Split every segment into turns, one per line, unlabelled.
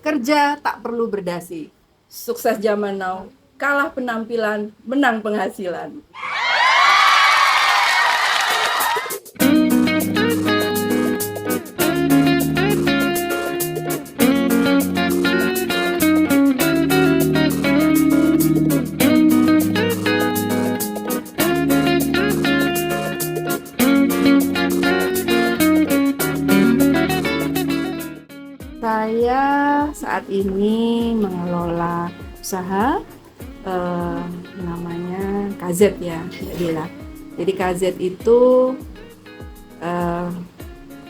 Kerja tak perlu berdasi. Sukses zaman now, kalah penampilan, menang penghasilan. Saya saat ini mengelola usaha namanya KZ ya, Mbak Dila. Jadi KZ itu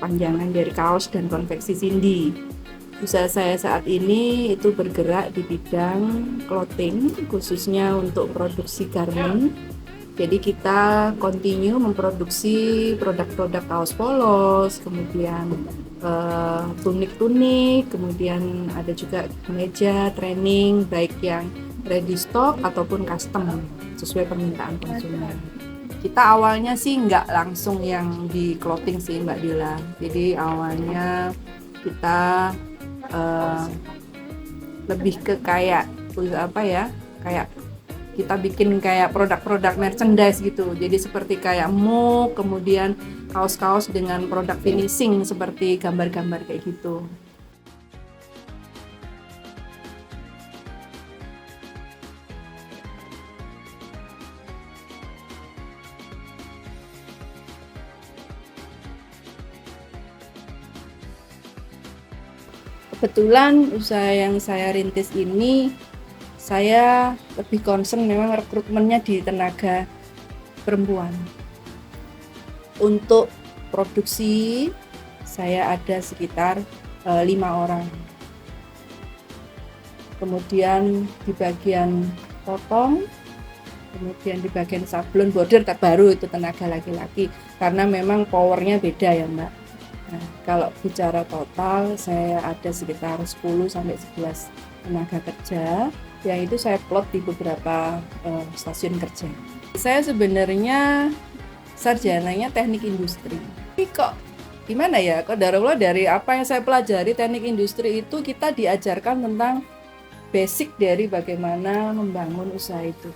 panjangan dari kaos dan konveksi Cindy. Usaha saya saat ini itu bergerak di bidang clothing, khususnya untuk produksi garment. Jadi kita continue memproduksi produk-produk kaos polos, kemudian tunik-tunik, kemudian ada juga meja training baik yang ready stock ataupun custom sesuai permintaan konsumen. Kita awalnya sih nggak langsung yang di clothing sih Mbak Dila. Jadi awalnya kita lebih ke kayak kayak kita bikin kayak produk-produk merchandise gitu. Jadi seperti kayak mug, kemudian kaos-kaos dengan produk finishing seperti gambar-gambar kayak gitu. Kebetulan usaha yang saya rintis ini saya lebih concern memang rekrutmennya di tenaga perempuan. Untuk produksi saya ada sekitar 5 orang. Kemudian di bagian potong, kemudian di bagian sablon border baru itu tenaga laki-laki karena memang powernya beda ya Mbak. Nah, kalau bicara total saya ada sekitar 10 sampai 11 tenaga kerja yang itu saya plot di beberapa stasiun kerja. Saya sebenarnya sarjananya teknik industri. Tapi kok gimana ya? Dari apa yang saya pelajari teknik industri itu kita diajarkan tentang basic dari bagaimana membangun usaha itu.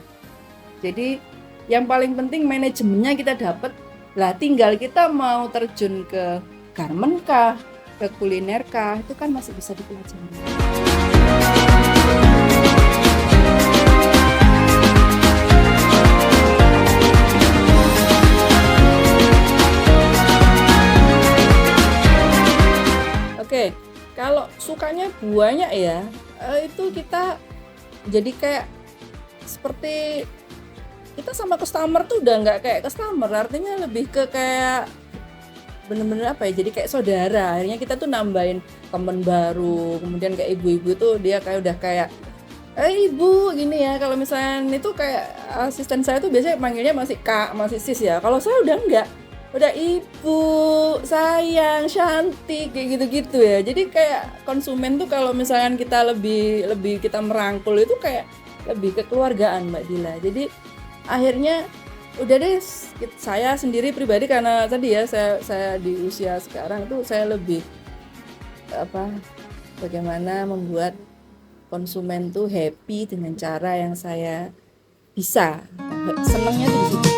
Jadi yang paling penting manajemennya kita dapat. Lah tinggal kita mau terjun ke garment kah, ke kuliner kah, itu kan masih bisa dipelajari. Oke, kalau sukanya banyak ya, itu kita jadi kayak seperti kita sama customer tuh udah nggak kayak customer, artinya lebih ke kayak bener-bener jadi kayak saudara. Akhirnya kita tuh nambahin temen baru, kemudian kayak ibu-ibu tuh dia kayak udah kayak ibu gini ya. Kalau misalnya itu kayak asisten saya tuh biasanya manggilnya masih kak, masih sis ya. Kalau saya udah enggak, udah ibu, sayang, cantik kayak gitu-gitu ya. Jadi kayak konsumen tuh kalau misalnya kita lebih kita merangkul itu kayak lebih kekeluargaan Mbak Dila. Jadi akhirnya udah deh, saya sendiri pribadi karena tadi ya saya di usia sekarang tuh saya lebih bagaimana membuat konsumen tuh happy dengan cara yang saya bisa. Senangnya tuh di situ.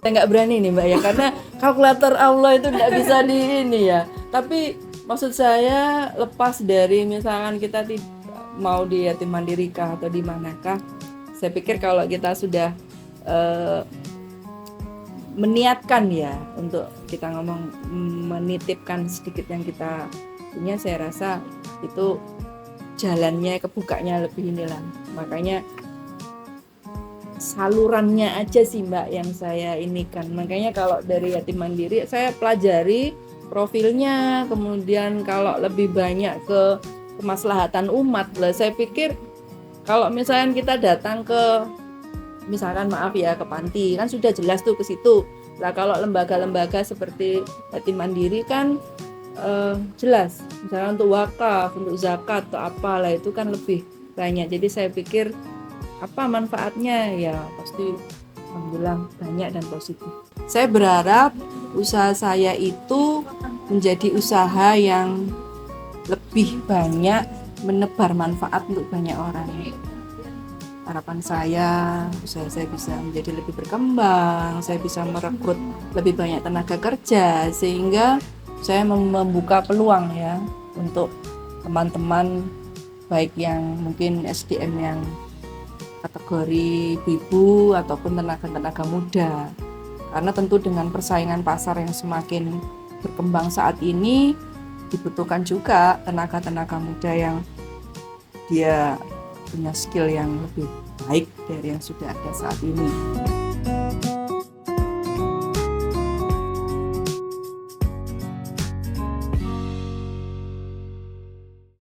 Saya nggak berani nih Mbak ya, karena kalkulator Allah itu nggak bisa di ini ya. Tapi maksud saya lepas dari misalkan kita mau di yatim mandiri kah atau di manakah, saya pikir kalau kita sudah meniatkan ya untuk kita ngomong menitipkan sedikit yang kita punya, saya rasa itu jalannya kebukanya lebih inilah. Makanya salurannya aja sih Mbak yang saya ini kan. Makanya kalau dari yatim mandiri saya pelajari profilnya, kemudian kalau lebih banyak ke kemaslahatan umat lah. Saya pikir kalau misalnya kita datang ke misalkan ke panti kan sudah jelas tuh ke situ. Lah kalau lembaga-lembaga seperti yatim mandiri kan jelas. Misalnya untuk wakaf, untuk zakat atau apalah itu kan lebih banyak. Jadi saya pikir apa manfaatnya ya pasti alhamdulillah banyak dan positif. Saya berharap usaha saya itu menjadi usaha yang lebih banyak menebar manfaat untuk banyak orang. Harapan saya, usaha saya bisa menjadi lebih berkembang, saya bisa merekrut lebih banyak tenaga kerja, sehingga saya membuka peluang ya untuk teman-teman baik yang mungkin SDM yang kategori ibu ataupun tenaga-tenaga muda. Karena tentu dengan persaingan pasar yang semakin berkembang saat ini, dibutuhkan juga tenaga-tenaga muda yang dia punya skill yang lebih baik dari yang sudah ada saat ini.